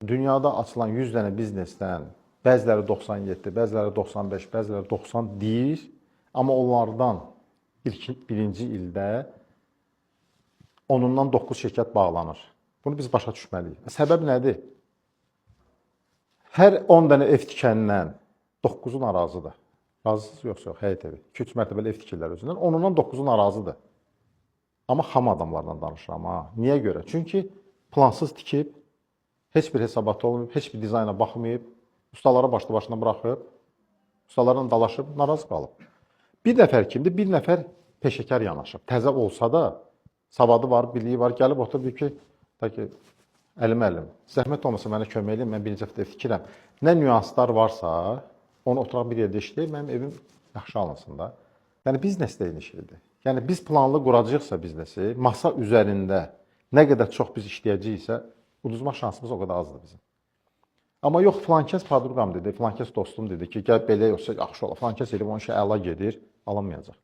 Dünyada açılan 100 dənə biznesdən bəziləri 97, bəziləri 95, bəziləri 90 deyir, amma onlardan birinci ildə onundan 9 şirkət bağlanır. Bunu biz başa düşməliyik. Səbəb nədir? Hər 10 dənə ev tikəndən 9'u narazıdır. Razısınız yoxsa yox, həyət evi. 2-3 mərtəbəli ev tikirlər özündən. Onundan 9'u narazıdır. Amma xam adamlardan danışıram ha. Niyə görə? Çünki plansız tikib, heç bir hesabatı olmayıb, heç bir dizayna baxmayıb, ustalara başlı başına buraxıb, ustalarla dalaşıb, narazı qalıb. Bir nəfər kimdir? Bir nəfər peşəkar yanaşıb. Təzə olsa da, savadı var, biliyi var, gəlib oturub ki, əlim, zəhmət olmasa mənə kömək edin, mən birinci həftə ev tikirəm. Nə nüanslar varsa, onu oturaq bir yerdə işləyib, mənim evim yaxşı alınsın da. Yəni, biznes də eyni şeydir. Yəni, biz planlı quracaqsa biznesi, masa üzərində nə qədər çox biz işləyəcəksə, uduzma şansımız o qədər azdır bizim. Amma yox, filankəs padruqam dedi, filankəs dostum dedi ki, gəl belə yoxsa yaxşı ola, filankəs edib onun işə əla gedir, alınmayacaq.